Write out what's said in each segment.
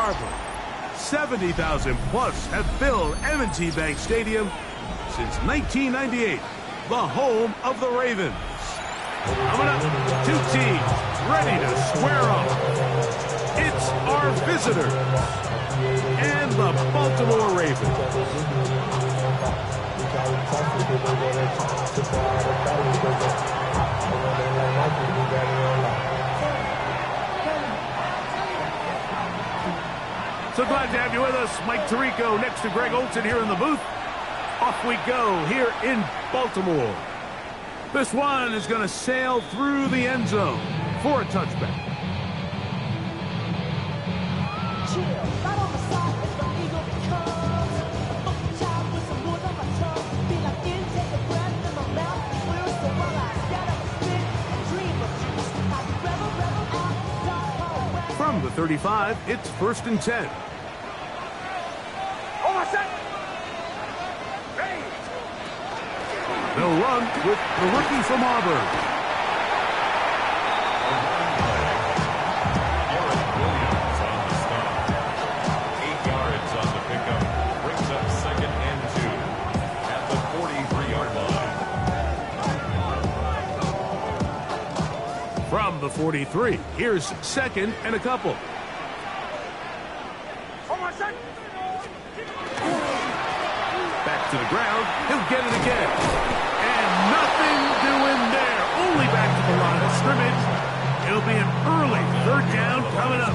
Harbor. 70,000 plus have filled M&T Bank Stadium since 1998, the home of the Ravens. Coming up, two teams ready to square off. It's our visitors and the Baltimore Ravens. So glad to have you with us. Mike Tirico next to Greg Olsen here in the booth. Off we go here in Baltimore. This one is going to sail through the end zone for a touchback. From the 35, it's 1st and 10. They'll run with the rookie from Auburn. Garrett Williams on the stop. 8 yards on the pickup. Brings up 2nd and 2 at the 43-yard line. From the 43, here's 2nd and a couple. Back to the ground. He'll get it again. Nothing doing there. Only back to the line of scrimmage. It'll be an early 3rd down coming up.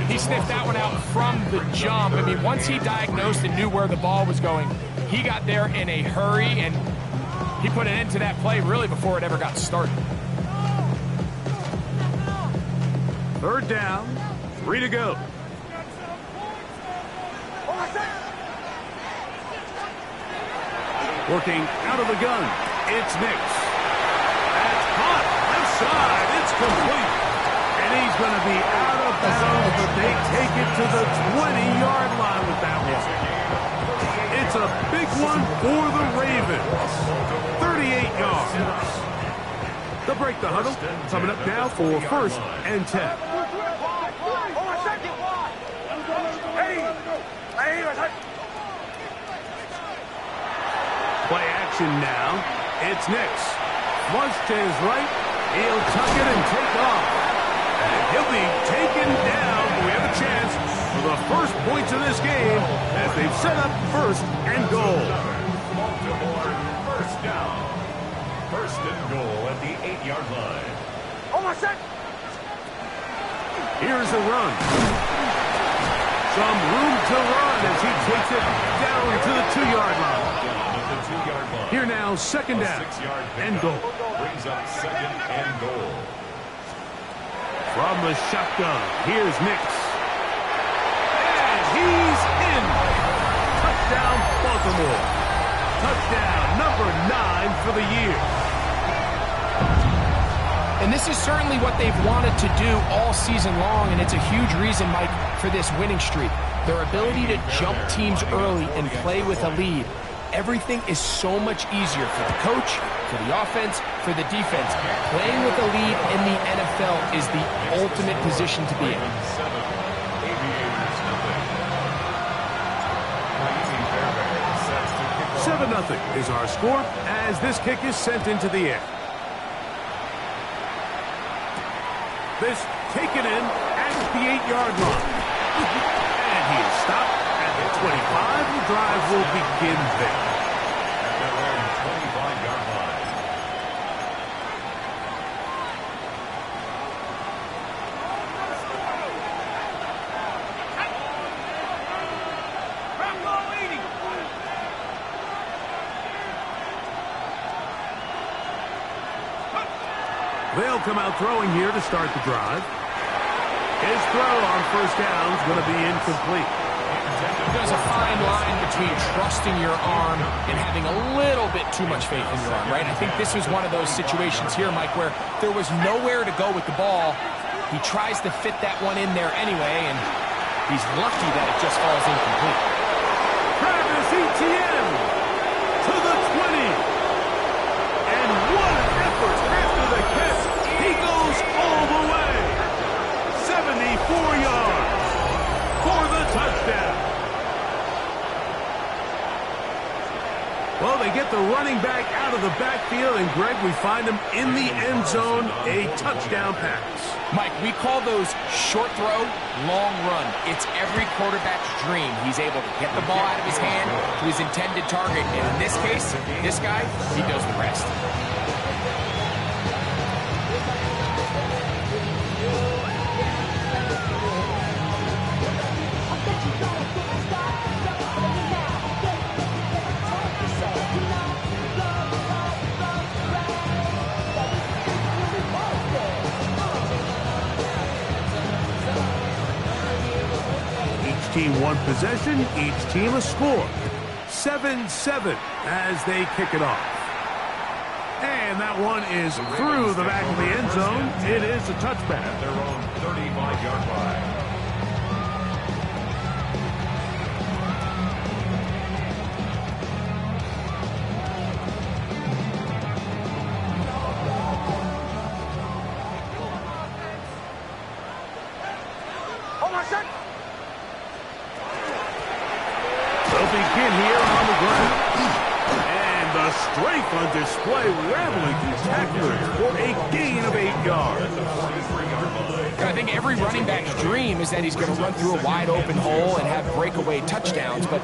He sniffed that one out from the jump. I mean, once he diagnosed and knew where the ball was going, he got there in a hurry, and he put an end to that play really before it ever got started. 3rd down, 3 to go. Working out of the gun, it's Nix. That's caught, left side, it's complete. And he's going to be out of bounds, but they take it to the 20-yard line with that one. It's a big one for the Ravens. 38 yards. They'll break the huddle. Coming up now for 1st and 10. Play action now. It's Nix. Flush to his right. He'll tuck it and take off. And he'll be taken down. We have a chance for the first points of this game as they've set up 1st and goal. Baltimore 1st down. 1st and goal at the 8-yard line. Here's a run. Some room to run as he takes it down to the 2-yard line. Here now, 2nd down and goal. Brings up 2nd and goal. From the shotgun, here's Nix. And he's in. Touchdown, Baltimore. Touchdown number 9 for the year. And this is certainly what they've wanted to do all season long, and it's a huge reason, Mike, for this winning streak. Their ability to jump teams early and play with a lead. Everything is so much easier for the coach, for the offense, for the defense. Playing with a lead in the NFL is the ultimate position to be in. 7-0 is our score as this kick is sent into the air. This taken in at the 8-yard line. And he is stopped at the 25. The drive will begin there. At their own 25-yard line. They'll come out throwing here to start the drive. His throw on 1st down is going to be incomplete. There's a fine line between trusting your arm and having a little bit too much faith in your arm, right? I think this was one of those situations here, Mike, where there was nowhere to go with the ball. He tries to fit that one in there anyway, and he's lucky that it just falls incomplete. Travis Etienne to the 20. And what an effort after the catch. He goes all the way. 74 yards. the running back out of the backfield, and Greg, we find him in the end zone, a touchdown pass. Mike, we call those short throw, long run. It's every quarterback's dream. He's able to get the ball out of his hand to his intended target, and in this case, this guy, he does the rest. Team one possession, each team a score. 7-7 as they kick it off. And that one is through the back of the end zone. It is a touchback. At their own 35-yard line. Begin here on the ground. And the strength on display, rambling through tacklers for a gain of 8 yards. I think every running back's dream is that he's going to run through a wide open hole and have breakaway touchdowns, but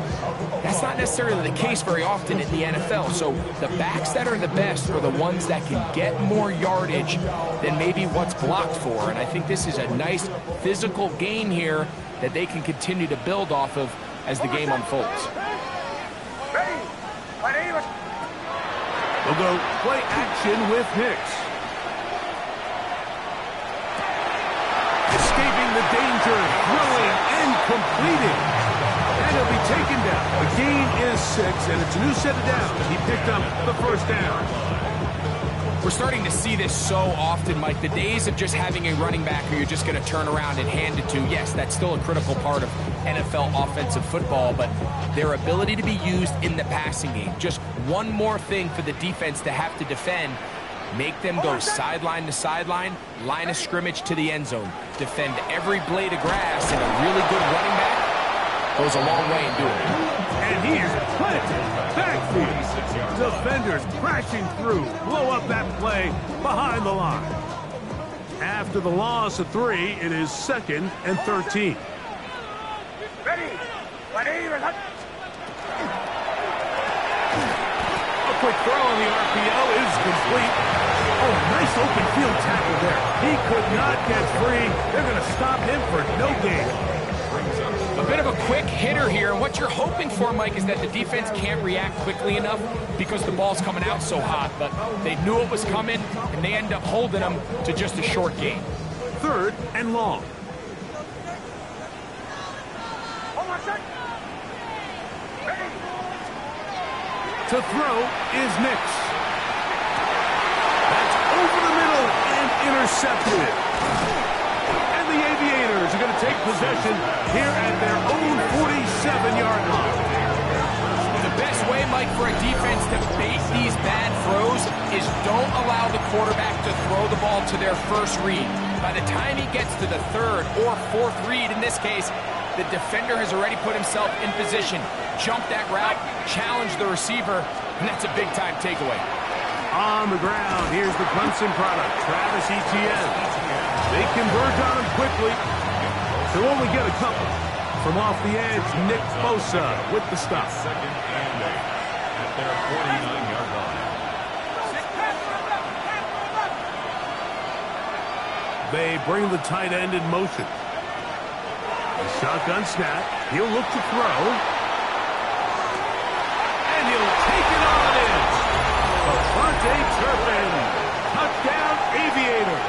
that's not necessarily the case very often in the NFL. So the backs that are the best are the ones that can get more yardage than maybe what's blocked for. And I think this is a nice physical gain here that they can continue to build off of as the game unfolds. We'll go play action with Hicks. Escaping the danger, throwing and completing. And he'll be taken down. The gain is 6, and it's a new set of downs. He picked up the first down. We're starting to see this so often, Mike. The days of just having a running back who you're just going to turn around and hand it to, yes, that's still a critical part of NFL offensive football, but their ability to be used in the passing game, just one more thing for the defense to have to defend, make them go sideline to sideline, line of scrimmage to the end zone, defend every blade of grass, and a really good running back goes a long way in doing it. And he is planted backfield. Defenders crashing through, blow up that play behind the line. After the loss of 3, it is 2nd and 13. A quick throw on the RPO is complete. Oh, nice open field tackle there. He could not get free. They're going to stop him for no gain. A bit of a quick hitter here, and what you're hoping for, Mike, is that the defense can't react quickly enough because the ball's coming out so hot, but they knew it was coming, and they end up holding them to just a short gain. 3rd and long. To throw is Nix. That's over the middle and intercepted. And the Aviators are going to take possession here at their own 47-yard line. The best way, Mike, for a defense to bait these bad throws is don't allow the quarterback to throw the ball to their first read. By the time he gets to the 3rd or 4th read, in this case, the defender has already put himself in position, jump that route, challenge the receiver, and that's a big-time takeaway. On the ground, here's the Clemson product, Travis Etienne. They converge on him quickly. They'll only get a couple. From off the edge, Nick Bosa with the stop. 2nd and 8 at their 49-yard line. They bring the tight end in motion. A shotgun snap. He'll look to throw. And he'll take it on in. Devontae Turpin. Touchdown, Aviators.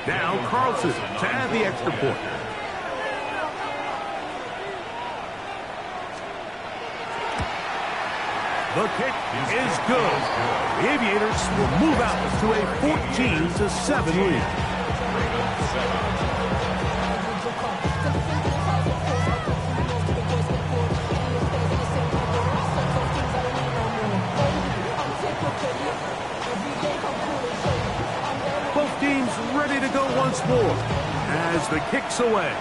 Now Carlson to add the extra point. The kick is good. The Aviators will move out to a 14-7 lead. Both teams once more as the kick's away.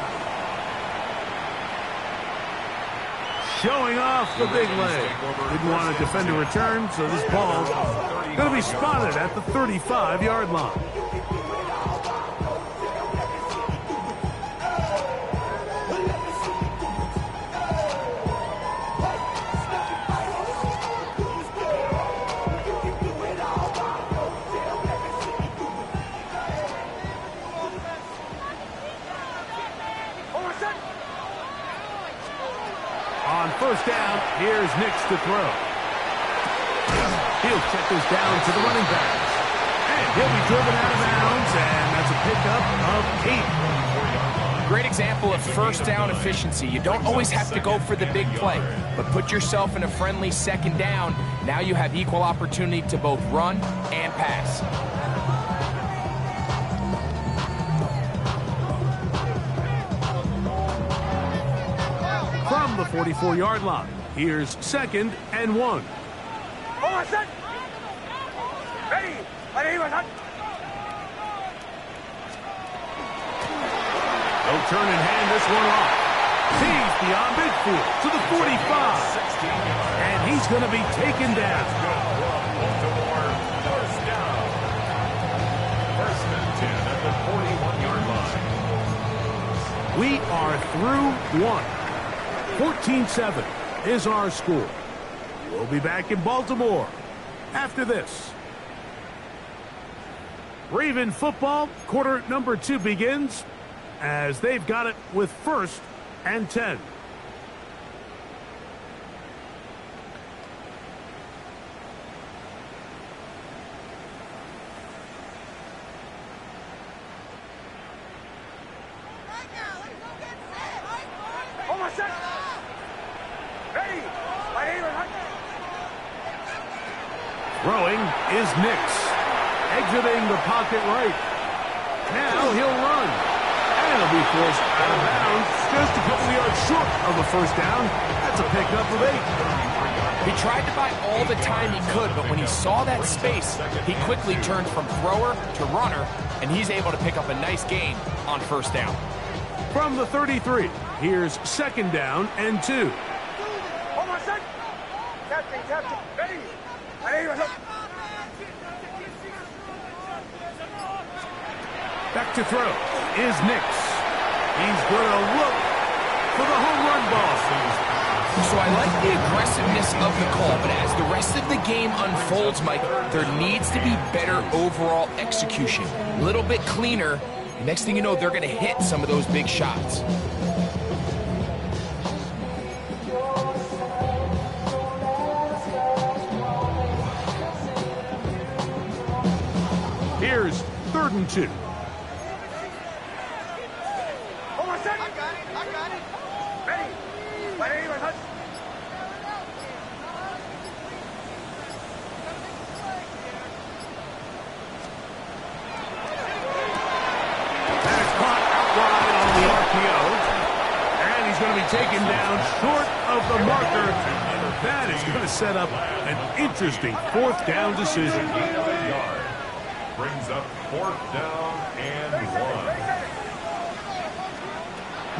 Showing off the big leg. Didn't want to defend a return, so this ball's going to be spotted at the 35-yard line. On first down, here's Nix to throw. He'll check this down to the running backs. And he'll be driven out of bounds, and that's a pickup of 8. Great example of first down efficiency. You don't always have to go for the big play, but put yourself in a friendly second down. Now you have equal opportunity to both run and pass. From the 44-yard line, here's 2nd and 1. They'll turn and hand this one off. He's beyond midfield to the 45. And he's going to be taken down. First and 10 at the 41-yard line. We are through one. 14-7 is our score. We'll be back in Baltimore after this. Raven football, quarter number 2 begins as they've got it with 1st and 10. Throwing is Nix. Exiting the pocket right. Now he'll run. And he'll be forced out of bounds just a couple of yards short of the first down. That's a pickup of 8. He tried to buy all the time he could, but when he saw that space, he quickly turned from thrower to runner, and he's able to pick up a nice gain on first down. From the 33, here's 2nd down and 2. Back to throw is Nix. He's going to look for the home run ball. So I like the aggressiveness of the call, but as the rest of the game unfolds, Mike, there needs to be better overall execution. A little bit cleaner. Next thing you know, they're going to hit some of those big shots. Here's 3rd and 2. Taken down short of the marker. That is going to set up an interesting 4th down decision. Brings up 4th down and 1.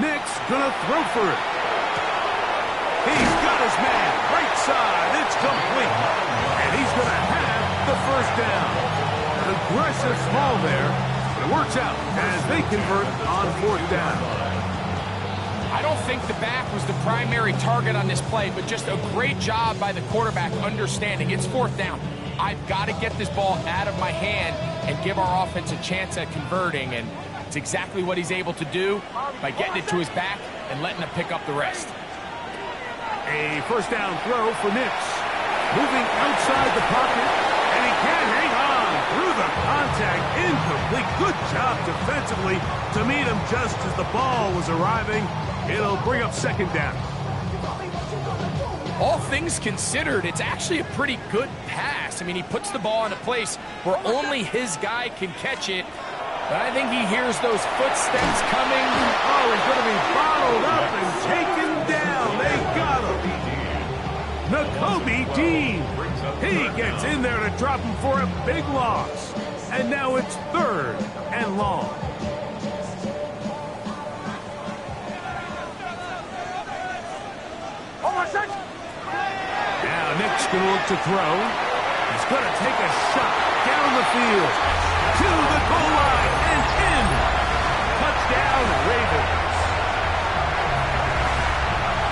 Nix going to throw for it. He's got his man. Right side. It's complete. And he's going to have the first down. An aggressive haul there. It works out as they convert on 4th down. I don't think the back was the primary target on this play, but just a great job by the quarterback understanding it's 4th down. I've got to get this ball out of my hand and give our offense a chance at converting, and it's exactly what he's able to do by getting it to his back and letting him pick up the rest. A first down throw for Nix. Moving outside the pocket, and he can't hang on through the contact. Incomplete. Good job defensively to meet him just as the ball was arriving. It'll bring up 2nd down. All things considered, it's actually a pretty good pass. I mean, he puts the ball in a place where only his guy can catch it. But I think he hears those footsteps coming. Oh, he's going to be bottled up and taken down. They got him. Nakobe Dean. He gets in there to drop him for a big loss. And now it's 3rd and long. going to look to throw. He's going to take a shot down the field to the goal line and in. Touchdown, Ravens.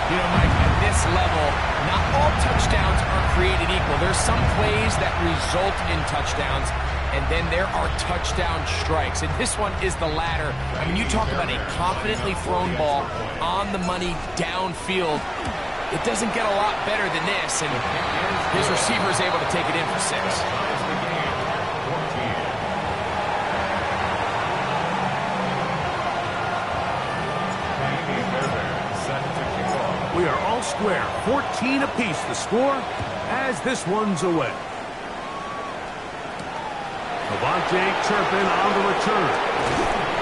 You know, Mike, at this level, not all touchdowns are created equal. There's some plays that result in touchdowns, and then there are touchdown strikes. And this one is the latter. I mean, you talk about a confidently thrown ball on the money downfield. It doesn't get a lot better than this, and his receiver is able to take it in for 6. We are all square, 14 apiece the score as this one's away. Devontae Turpin on the return.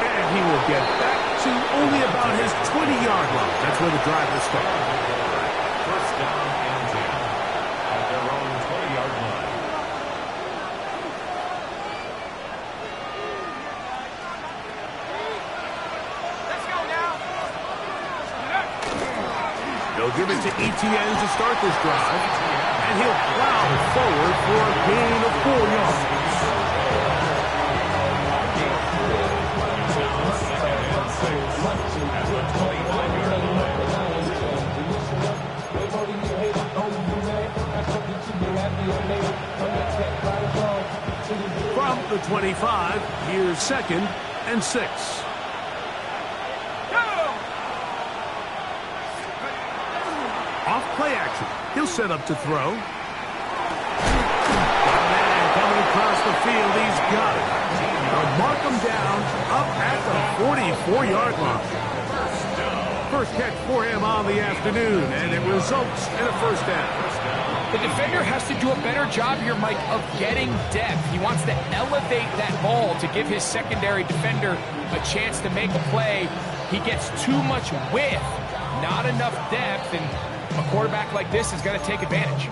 And he will get back to only about his 20-yard line. That's where the drive will start. First down and 10 at their own 20-yard line. Let's go now. They'll give it to Etienne to start this drive. And he'll plow forward for a gain of 4 yards. From the 25, here's 2nd and 6. Off play action. He'll set up to throw. Got a man coming across the field. He's got it. They'll mark him down up at the 44-yard line. First catch for him on the afternoon, and it results in a first down. The defender has to do a better job here, Mike, of getting depth. He wants to elevate that ball to give his secondary defender a chance to make a play. He gets too much width, not enough depth, and a quarterback like this is going to take advantage.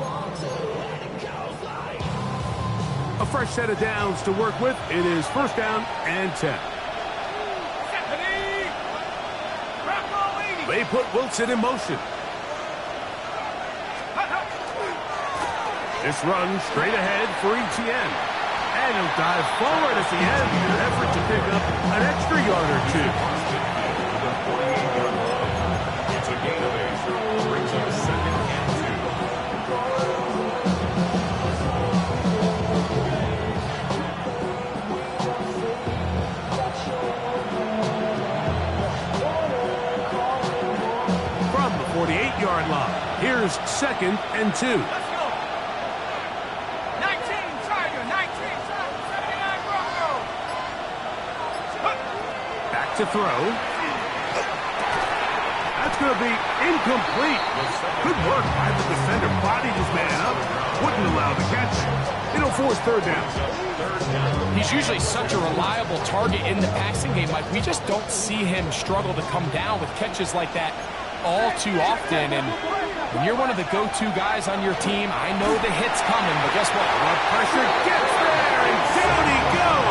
A fresh set of downs to work with. It is first down and 10. They put Wilson in motion. This run straight ahead for Etienne. And he'll dive forward at the end in an effort to pick up an extra yard or 2. It's a gain of 8. Brings up 2nd and 2. From the 48-yard line, here's 2nd and 2. To throw. That's going to be incomplete. Good work by the defender. Bodied his man up. Wouldn't allow the catch. It'll force 3rd down. He's usually such a reliable target in the passing game, Mike. We just don't see him struggle to come down with catches like that all too often. And when you're one of the go-to guys on your team, I know the hit's coming, but guess what? The pressure gets there, and down he goes.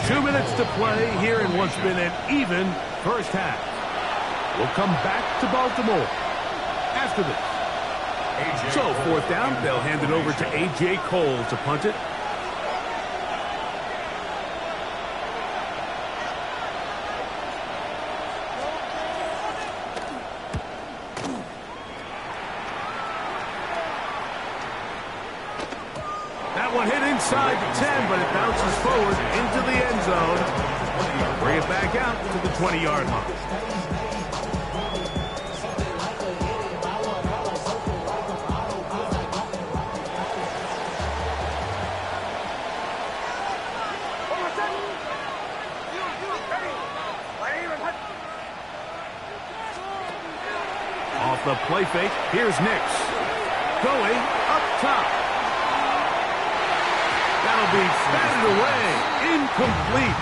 2 minutes to play here in what's been an even first half. We'll come back to Baltimore after this. So 4th down, they'll hand it over to A.J. Cole to punt it. That one hit inside the 10, but it bounces forward into the end zone. Bring it back out to the 20-yard line. Off the play fake, here's Nix. Going up top. That'll be batted away. Incomplete.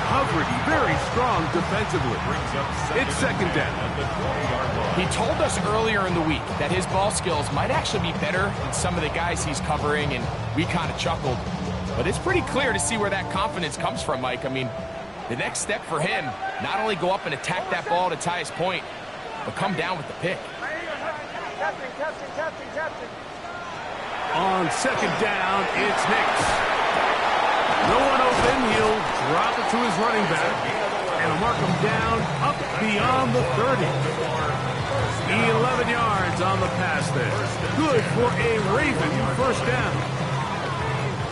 Coverage very strong defensively. It's 2nd down. He told us earlier in the week that his ball skills might actually be better than some of the guys he's covering, and we kind of chuckled. But it's pretty clear to see where that confidence comes from, Mike. I mean, the next step for him, not only go up and attack that ball to Tyus Point, but come down with the pick. On second down, it's Nix. No one open. He'll drop it to his running back and mark him down up beyond the 30. 11 yards on the pass there. Good for a Raven first down.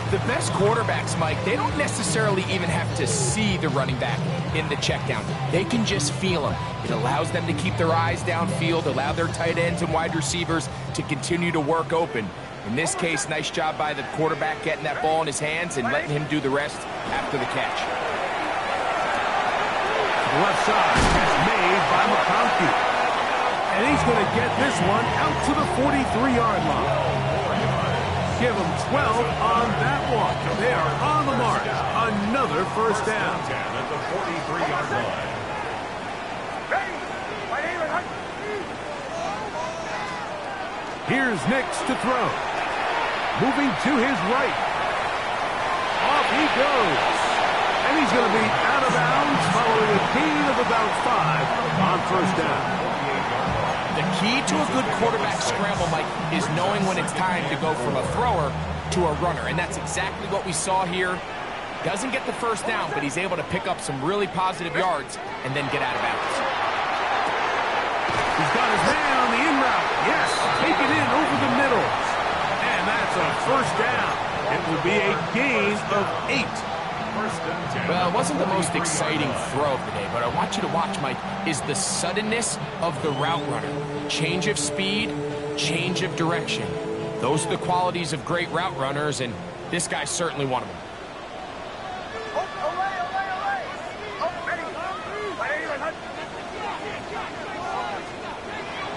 The best quarterbacks, Mike, they don't necessarily even have to see the running back in the check down. They can just feel him. It allows them to keep their eyes downfield, allow their tight ends and wide receivers to continue to work open. In this case, nice job by the quarterback getting that ball in his hands and letting him do the rest after the catch. Left side, catch made by McConkey. And he's going to get this one out to the 43-yard line. Give them 12 on that one. They are on the mark. Another first down. At the 43-yard line. Here's Nix to throw. Moving to his right. Off he goes. And he's going to be out of bounds following a gain of about 5 on first down. The key to a good quarterback scramble, Mike, is knowing when it's time to go from a thrower to a runner. And that's exactly what we saw here. Doesn't get the first down, but he's able to pick up some really positive yards and then get out of bounds. He's got his man on the in route. Yes, take it in over the middle. And that's a first down. It will be a gain of 8. Well, it wasn't the most exciting throw of the day, but I want you to watch, Mike, is the suddenness of the route runner. Change of speed, change of direction. Those are the qualities of great route runners, and this guy's certainly one of them.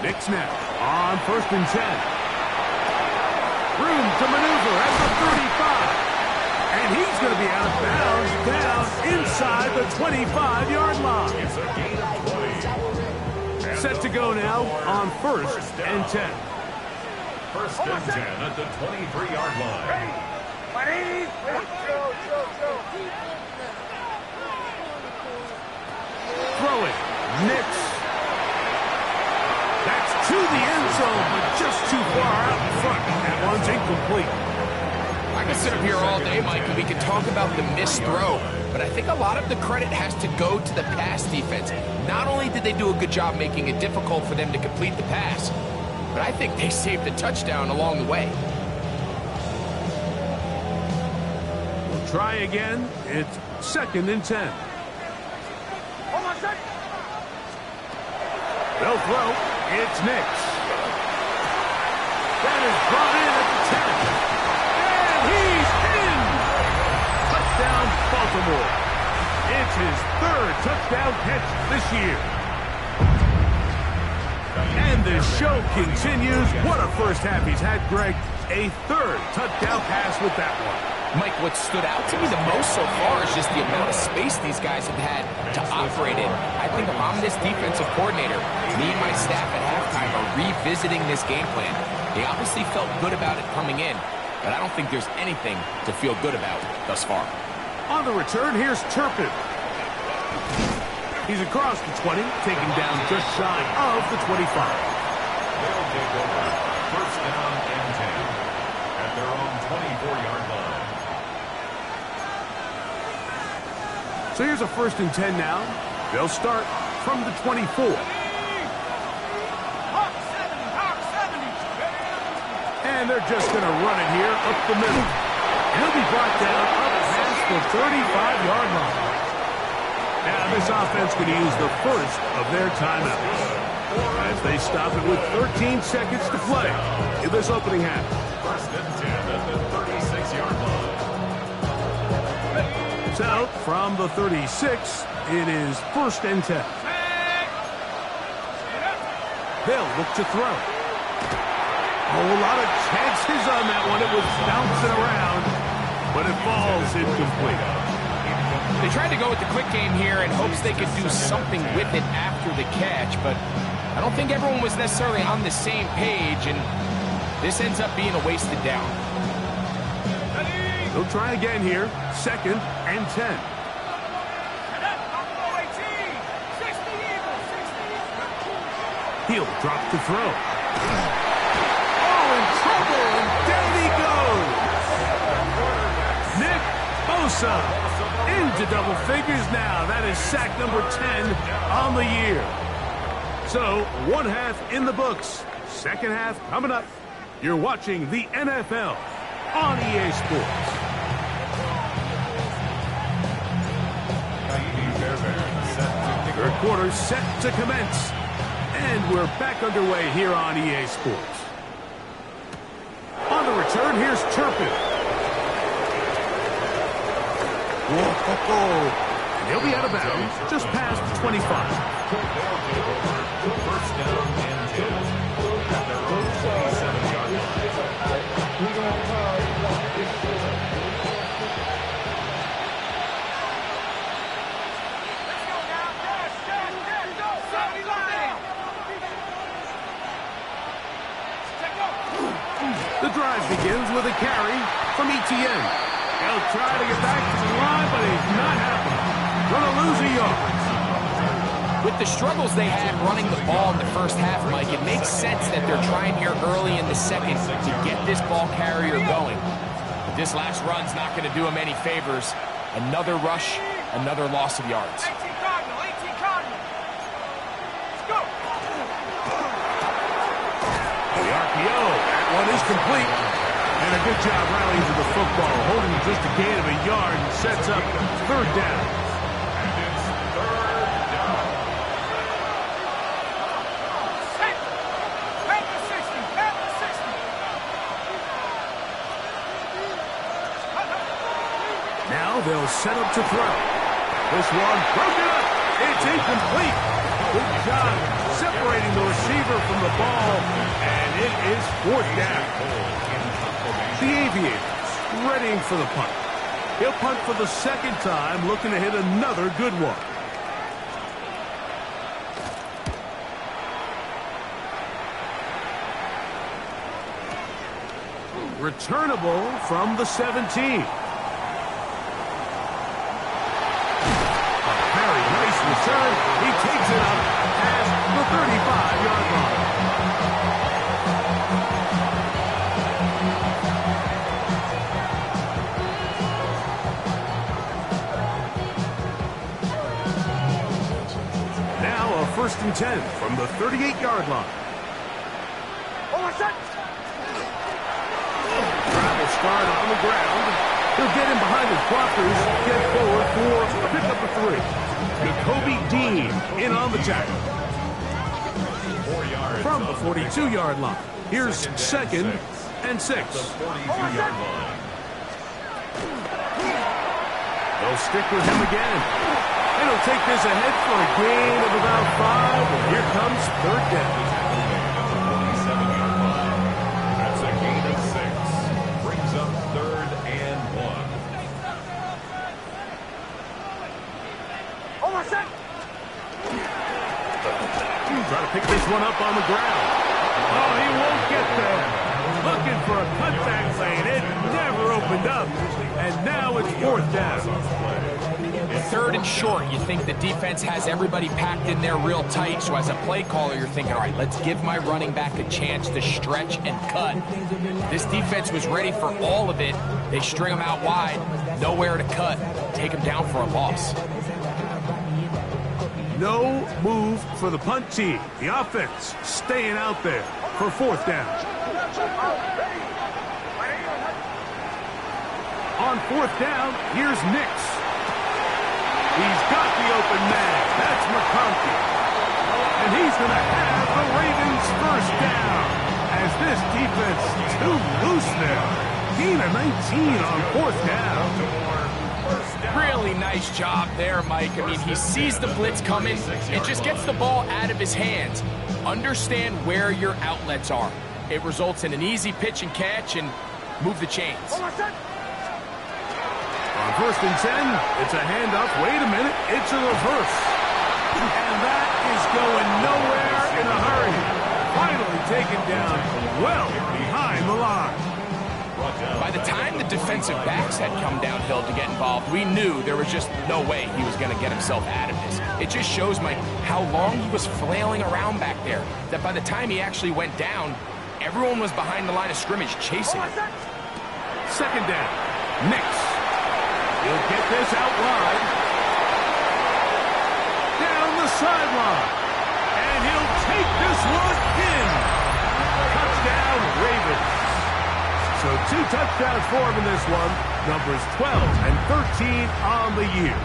Nix now on first and 10. Room to maneuver at the 35. And he's going to be out of bounds down inside the 25-yard line. It's a gain of 20. Set to go now on first and 10. First and 10 at the 23-yard line. Throwing. Nix. That's to the end zone, but just too far out in front. That one's incomplete. I could sit up here all day, Mike, and we could talk about the missed throw, but I think a lot of the credit has to go to the pass defense. Not only did they do a good job making it difficult for them to complete the pass, but I think they saved a touchdown along the way. We'll try again. It's second and 10. They'll throw. It's Nix. That is brought in at the 10. He's in! Touchdown, Baltimore. It's his third touchdown catch this year. And the show continues. What a first half he's had, Greg. A third touchdown pass with that one. Mike, what stood out to me the most so far is just the amount of space these guys have had to operate in. I think if I'm this defensive coordinator, me and my staff at halftime are revisiting this game plan. They obviously felt good about it coming in, but I don't think there's anything to feel good about thus far. On the return, here's Turpin. He's across the 20, taken down just shy of the 25. They'll take over. First down and 10 at their own 24-yard line. So here's a first and 10 now. They'll start from the 24. And they're just going to run it here up the middle. He'll be brought down up past the 35-yard line. Now this offense going to use the first of their timeouts as they stop it with 13 seconds to play in this opening half. First and 10 at the 36-yard line. So from the 36, it is first and 10. They'll look to throw. A whole lot of chances on that one. It was bouncing around, but it falls incomplete. They tried to go with the quick game here in hopes they could do something with it after the catch, but I don't think everyone was necessarily on the same page, and this ends up being a wasted down. They'll try again here. Second and 10. He'll drop to throw. Oh, in trouble, and down he goes. Nick Bosa into double figures now. That is sack number 10 on the year. So, one half in the books. Second half coming up. You're watching the NFL on EA Sports. Third quarter set to commence. And we're back underway here on EA Sports. On the return, here's Turpin. Whoa. And he'll be out of bounds just past 25. First down and 10 at their own 27-yard line. The drive begins with a carry from Etienne. He'll try to get back to the line, but he's not happening. Gonna lose a yard. With the struggles they had running the ball in the first half, Mike, it makes sense that they're trying here early in the second to get this ball carrier going. But this last run's not going to do him any favors. Another rush, another loss of yards. 18 Cardinal, 18 Cardinal. Let's go. The RPO, that one is complete. And a good job rallying to the football, holding just a gain of a yard and sets up third down. And it's third down. Pat the 60, pat the 60. Now they'll set up to throw. This one broken up. It's incomplete. Good job separating the receiver from the ball, and it is fourth down. The Aviators readying for the punt. He'll punt for the second time, looking to hit another good one. Returnable from the 17. Very nice return. He takes it up past the 35-yard line. Now a 1st and 10 from the 38-yard line. Travel start on the ground. He'll get in behind his blockers, get forward for a pickup of 3. Jacoby Dean in on the tackle. 4 yards From the 42-yard line, here's 2nd and 6. the 42-yard line. They'll stick with him again. And he'll take this ahead for a gain of about 5. And here comes third down. At the 47-yard line. That's a gain of 6. Brings up third and 1. Try to pick this one up on the ground. Oh, he won't get there. Looking for a cutback lane. It never opened up. And now it's fourth down. 3rd and short. You think the defense has everybody packed in there real tight. So as a play caller, you're thinking, all right, let's give my running back a chance to stretch and cut. This defense was ready for all of it. They string him out wide. Nowhere to cut. Take him down for a loss. No move for the punt team. The offense staying out there for fourth down. On fourth down, here's Nix. He's got the open man. That's McConkey. And he's going to have the Ravens first down. As this defense too loose there. Gain of 19 on fourth down. Really nice job there, Mike. I mean, he sees the blitz coming and just gets the ball out of his hands. Understand where your outlets are. It results in an easy pitch and catch and move the chains. On 1st and 10, it's a handoff. Wait a minute, it's a reverse. And that is going nowhere in a hurry. Finally taken down well behind the line. By the time the defense defensive backs had come downhill to get involved, we knew there was just no way he was going to get himself out of this. It just shows, Mike, how long he was flailing around back there, that by the time he actually went down, everyone was behind the line of scrimmage chasing him. Second down. Nix. He'll get this out wide. Down the sideline. And he'll take this one in. Touchdown, Ravens. So 2 touchdowns for him in this one. Numbers 12 and 13 on the year.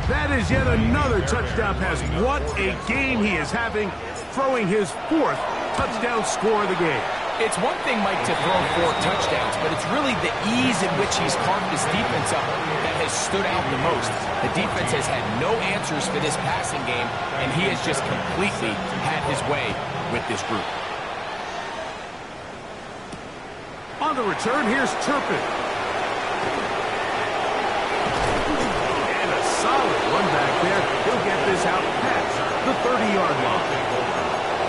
That is yet another touchdown pass. What a game he is having, throwing his 4th touchdown score of the game. It's one thing, Mike, to throw 4 touchdowns, but it's really the ease in which he's carved his defense up that has stood out the most. The defense has had no answers for this passing game, and he has just completely had his way with this group. On the return, here's Turpin. And a solid run back there. He'll get this out past the 30-yard line.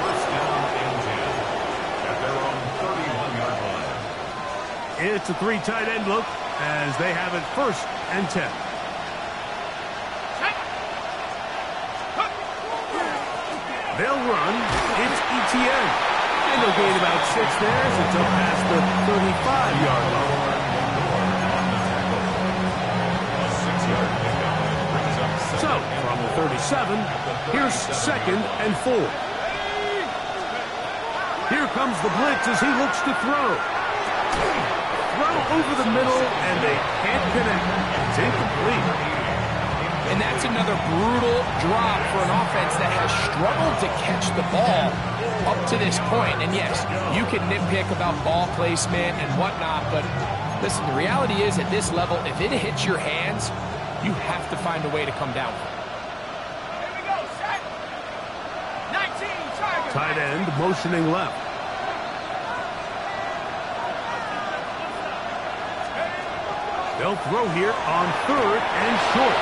First down and 10 at their own 31-yard line. It's a 3 tight end look as they have it 1st and 10. They'll run. It's Etienne. And they'll gain about 6 there as it's up past the 35-yard line. So, from the 37, here's 2nd and 4. Here comes the blitz as he looks to throw. Throw over the middle, and they can't connect. It's incomplete. And that's another brutal drop for an offense that has struggled to catch the ball up to this point. And yes, you can nitpick about ball placement and whatnot, but listen, the reality is at this level, if it hits your hands, you have to find a way to come down. Here we go, set. 19, Tiger. Tight end motioning left. They'll throw here on 3rd and short.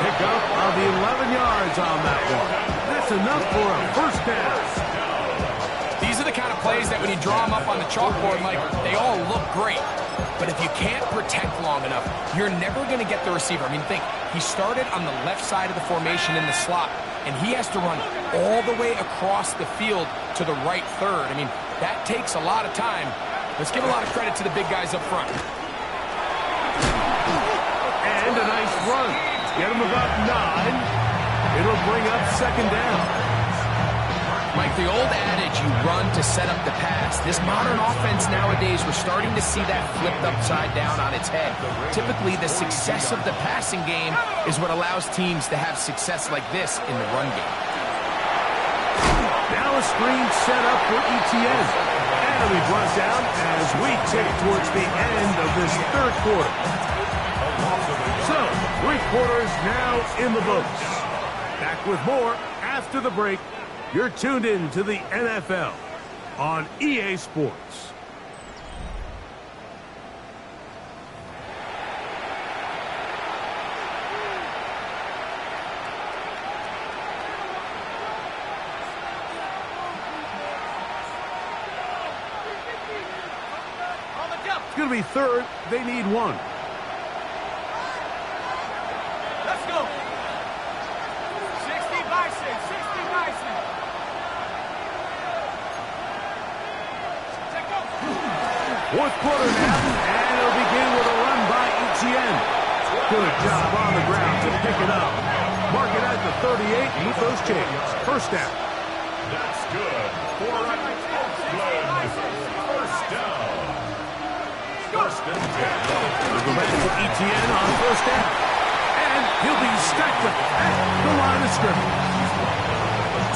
Pick up of 11 yards on that one. That's enough for a 1st down. These are the kind of plays that when you draw them up on the chalkboard, like, they all look great. But if you can't protect long enough, you're never going to get the receiver. I mean, think, he started on the left side of the formation in the slot, and he has to run all the way across the field to the right 3rd. I mean, that takes a lot of time. Let's give a lot of credit to the big guys up front. And a nice run. Get him about 9. It'll bring up 2nd down. Mike, the old adage, you run to set up the pass. This modern offense nowadays, we're starting to see that flipped upside down on its head. Typically, the success of the passing game is what allows teams to have success like this in the run game. Now a screen set up for Etienne. And it'll be brought down as we tick towards the end of this 3rd quarter. So, 3 quarters now in the books. Back with more after the break. You're tuned in to the NFL on EA Sports. It's going to be 3rd. They need 1. Let's go. 60 Bison, 60 Bison. Take go. 4th quarter now, and it'll begin with a run by Etienne. Good job on the ground to pick it up. Mark it at the 38, move those chains. 1st down. That's good for Oakland. 1st down. 1st and 10. We'll go back to Etienne on 1st down. And he'll be stacked up at the line of scrimmage.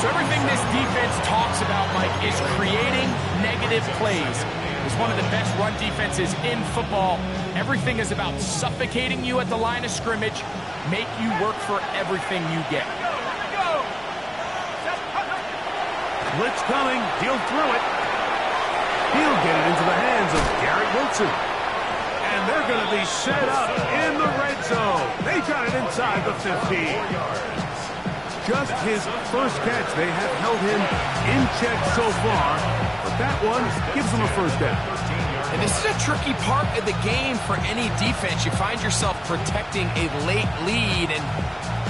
So everything this defense talks about, Mike, is creating negative plays. It's one of the best run defenses in football. Everything is about suffocating you at the line of scrimmage, make you work for everything you get. Blitz coming. He'll throw it. He'll get it into the hands of Garrett Wilson. And they're going to be set up in the red zone. They got it inside the 15. Just his 1st catch. They have held him in check so far, but That one gives them a first down. And this is a tricky part of the game for any defense. You find yourself protecting a late lead, and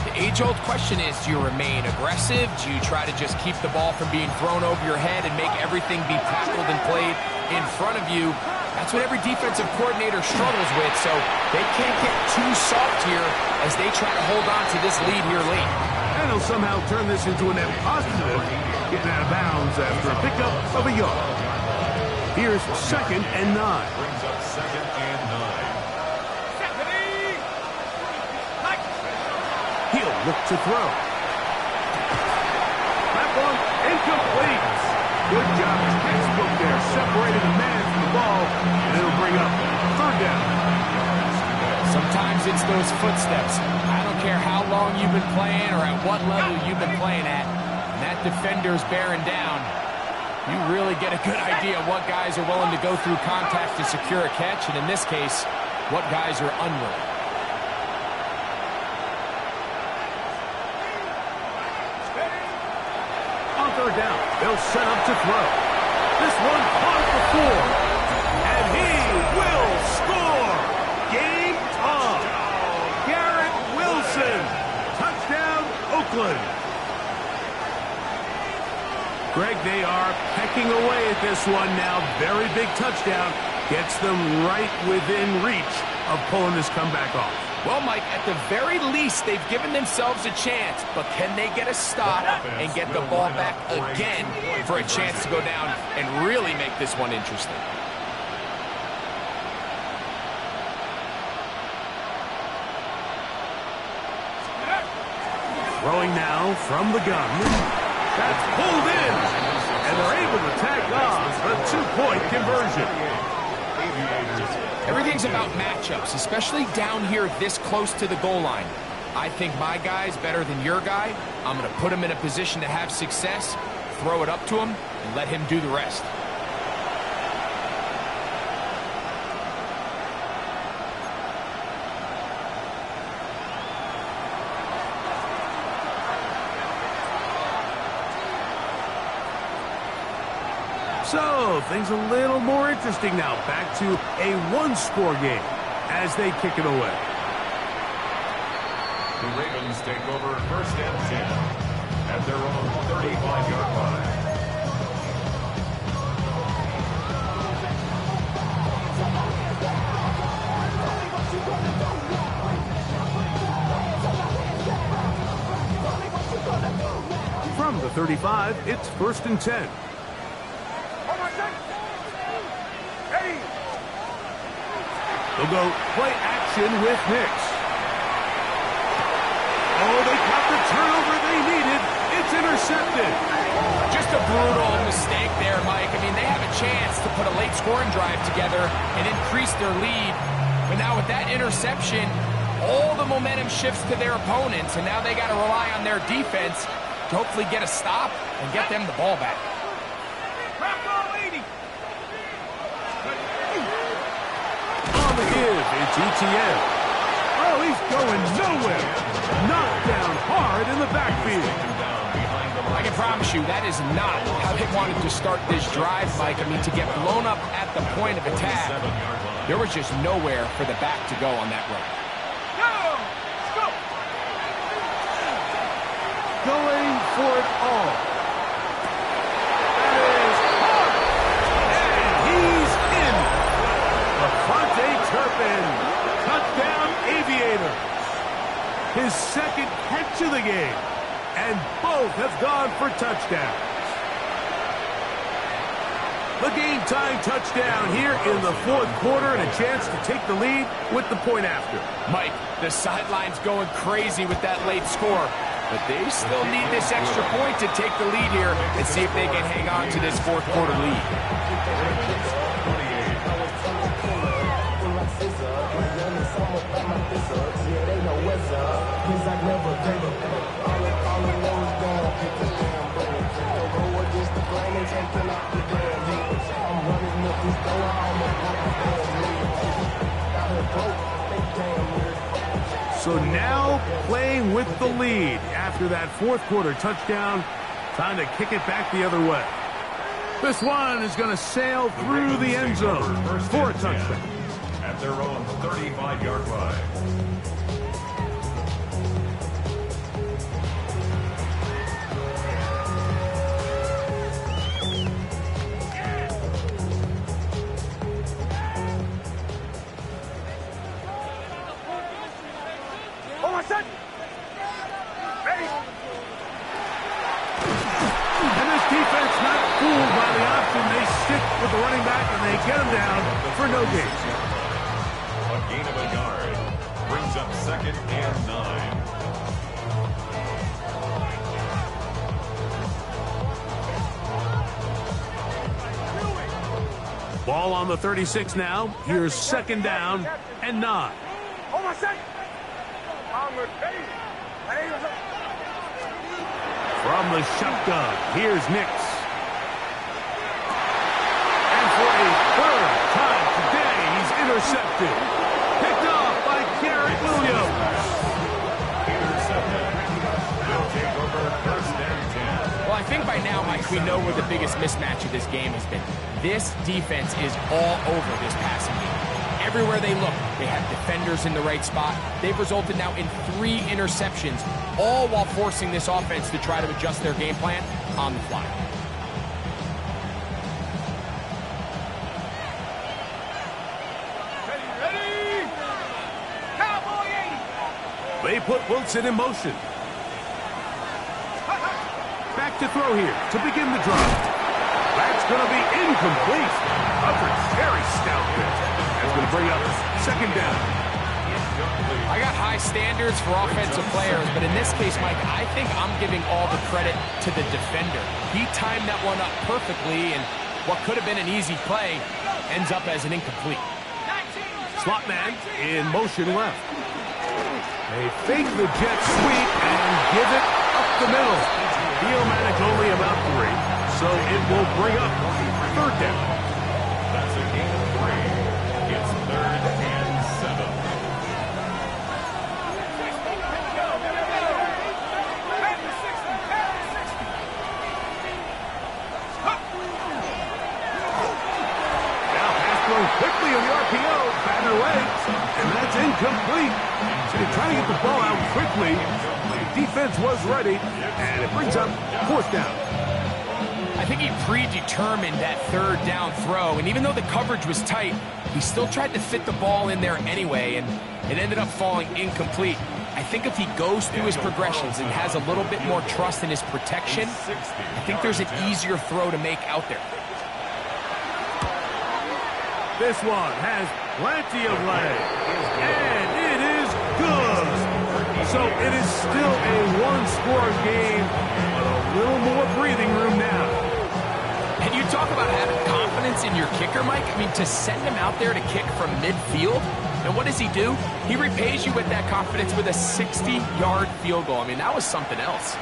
the age-old question is, do you remain aggressive? Do you try to just keep the ball from being thrown over your head and make everything be tackled and played in front of you? That's what every defensive coordinator struggles with, so they can't get too soft here as they try to hold on to this lead here late. And he'll somehow turn this into a net positive, getting out of bounds after a pickup of a yard. Here's 2nd and 9. Brings up 2nd and 9. He'll look to throw. That one incomplete. Good job, textbook there, separating the man from the ball, and it'll bring up 3rd down. Sometimes it's those footsteps. I don't care how long you've been playing or at what level you've been playing at, and that defender's bearing down. You really get a good idea of what guys are willing to go through contact to secure a catch, and in this case, what guys are unwilling. On 3rd down, they'll set up to throw. This one caught before, and he will score. Game on. Garrett Wilson. Touchdown, Oakland. Greg, they are pecking away at this one now. Very big touchdown. Gets them right within reach of pulling this comeback off. Well, Mike, at the very least, they've given themselves a chance, but can they get a stop and get the ball back again for a chance to go down and really make this one interesting? Throwing now from the gun. That's pulled in, and they're able to tack on a 2-point conversion. Everything's about matchups, especially down here this close to the goal line. I think my guy's better than your guy. I'm going to put him in a position to have success, throw it up to him, and let him do the rest. So, things a little more interesting now. Back to a 1-score game as they kick it away. The Ravens take over 1st and 10 at their own 35-yard line. From the 35, it's 1st and 10. They'll go play action with Nix. Oh, they got the turnover they needed. It's intercepted. Just a brutal mistake there, Mike. I mean, they have a chance to put a late scoring drive together and increase their lead. But now with that interception, all the momentum shifts to their opponents, and now they got to rely on their defense to hopefully get a stop and get them the ball back. On the give, it's ETN. Oh, he's going nowhere. Knocked down hard in the backfield. I can promise you that is not how they wanted to start this drive, Mike. I mean, to get blown up at the point of attack, there was just nowhere for the back to go on that run. Going for it all. That is hard. And he's in. Lafante Turpin. Touchdown Aviators. His 2nd catch of the game. And both have gone for touchdowns. The game-time touchdown here in the 4th quarter and a chance to take the lead with the point after. Mike, the sideline's going crazy with that late score. But they still need this extra point to take the lead here and see if they can hang on to this 4th quarter lead. So now playing with the lead after that 4th quarter touchdown. Time to kick it back the other way. This one is going to sail through the end zone for a touchdown. At their own 35-yard line. And this defense not fooled by the option. They stick with the running back and they get him down for no gain. A gain of a yard brings up 2nd and 9. Ball on the 36 now. Here's 2nd down and 9. From the shotgun, here's Nix. And for a 3rd time today, he's intercepted. Picked off by Garrett Williams. Intercepted. They'll take over 1st and 10. Well, I think by now, Mike, we know where the biggest mismatch of this game has been. This defense is all over this passing game. Everywhere they look, they have defenders in the right spot. They've resulted now in 3 interceptions, all while forcing this offense to try to adjust their game plan on the fly. Ready? Cowboy 80. They put Wilson in motion. Back to throw here to begin the drive. That's going to be incomplete. Coverage very stout there. That's going to bring up 2nd down. I got high standards for offensive players, but in this case, Mike, I think I'm giving all the credit to the defender. He timed that one up perfectly, and what could have been an easy play ends up as an incomplete. Slot man in motion left. They fake the jet sweep and give it up the middle. He'll manage only about 3, so it will bring up 3rd down. That's a gain of 3. It's 3rd and 7. Now pass thrown quickly on the RPO, batted away, and that's incomplete. So they're trying to get the ball out quickly. The defense was ready, and it brings up 4th down. I think he predetermined that 3rd down throw, and even though the coverage was tight, he still tried to fit the ball in there anyway, and it ended up falling incomplete. I think if he goes through his progressions and has a little bit more trust in his protection, I think there's an easier throw to make out there. This one has plenty of leg, and it is good. So it is still a 1-score game, but a little more breathing room now. And you talk about having confidence in your kicker, Mike. I mean, to send him out there to kick from midfield, and what does he do? He repays you with that confidence with a 60-yard field goal. I mean, that was something else.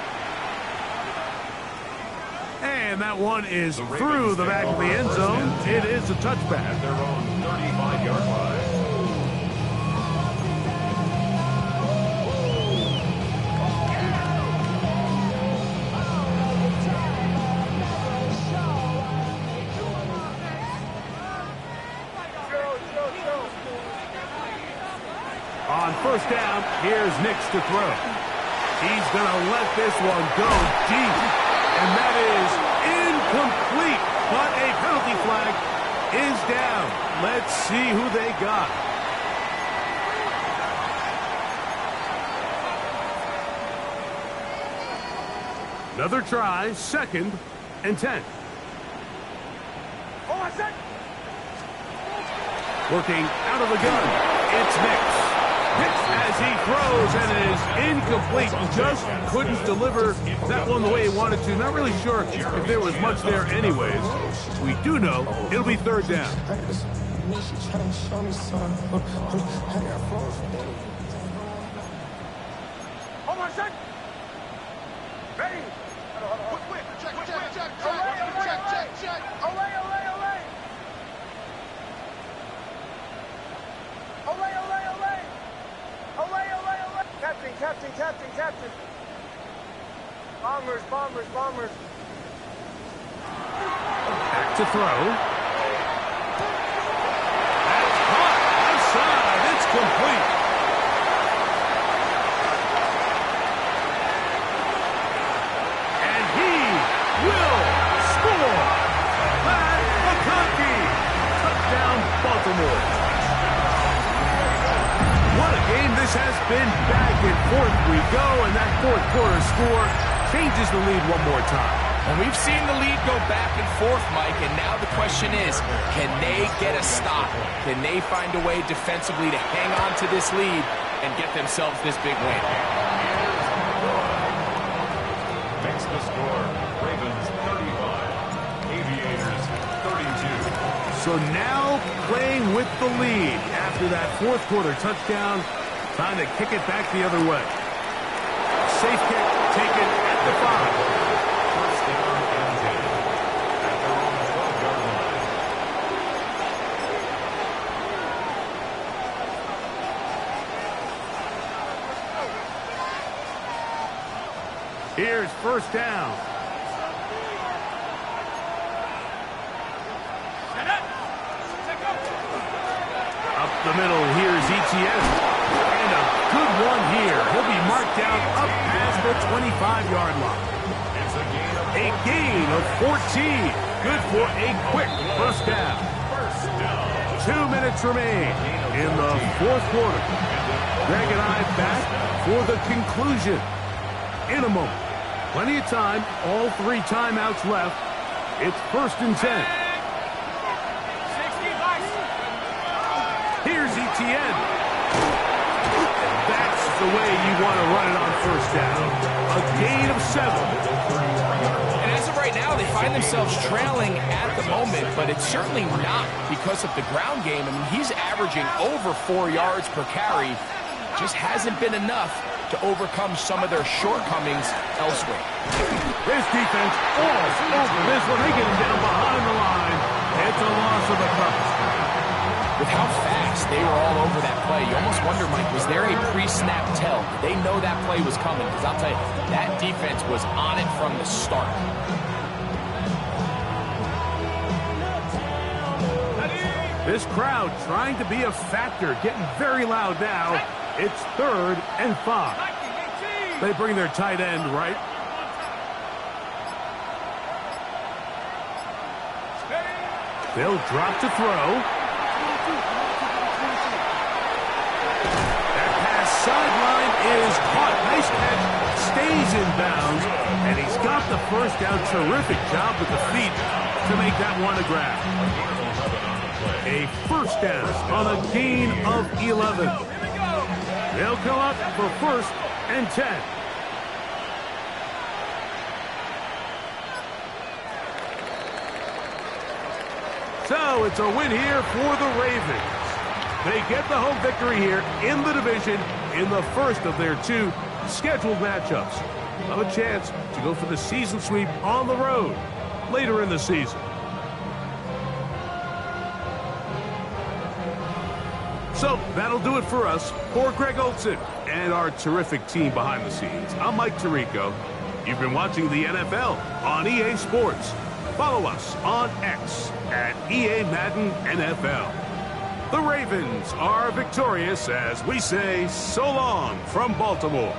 And that one is through the back of the end zone. It is a touchback. At their own 35-yard line. On 1st down, here's Nix to throw. He's going to let this one go deep. And that is incomplete. But a penalty flag is down. Let's see who they got. Another try, 2nd and 10. Working out of the gun, it's Nix. As he throws, and it is incomplete. Just couldn't deliver that one the way he wanted to. Not really sure if there was much there anyways. We do know it'll be 3rd down. Hold on a sec. Ready? Quick. Check. Olay. Captain. Bombers. to throw. That's caught. Outside. It's complete. And he will score. Pat McConkey. Touchdown, Baltimore. What a game this has been. Back and forth we go, and that fourth quarter score changes the lead one more time. And we've seen the lead go back and forth, Mike, and now the question is, can they get a stop? Can they find a way defensively to hang on to this lead and get themselves this big win? Makes the score, Ravens 35, Aviators 32. So now playing with the lead after that fourth quarter touchdown, time to kick it back the other way. Safe kick taken at the 5. First down and 10 at their own 12-yard line. Here's first down. Up the middle, here's Etienne. And a good one here. He'll be marked down up past the 25-yard line. It's A gain of 14. Good for a quick first down. 2 minutes remain in the fourth quarter. Greg and I back for the conclusion in a moment. Plenty of time. All 3 timeouts left. It's first and 10. Here's Etienne. That's the way you want to run it on first down. A gain of 7. And as of right now, they find themselves trailing at the moment, but it's certainly not because of the ground game. I mean, he's averaging over 4 yards per carry. Just hasn't been enough to overcome some of their shortcomings elsewhere. This defense all over this one. They get him down behind the line. It's a loss of a couple. With how fast they were all over that play, you almost wonder, Mike, was there a pre-snap tell? Did they know that play was coming? Because I'll tell you, that defense was on it from the start. This crowd trying to be a factor, getting very loud now. It's 3rd and 5. They bring their tight end right. They'll drop to throw. That pass sideline is caught. Nice catch. Stays in bounds. And he's got the first down. Terrific job with the feet to make that one a grab. A first down on a gain of 11. They'll come up for first and 10. So it's a win here for the Ravens. They get the home victory here in the division in the first of their 2 scheduled matchups. Have a chance to go for the season sweep on the road later in the season. So that'll do it for us. For Greg Olsen and our terrific team behind the scenes, I'm Mike Tirico. You've been watching the NFL on EA Sports. Follow us on X at EA Madden NFL. The Ravens are victorious as we say so long from Baltimore.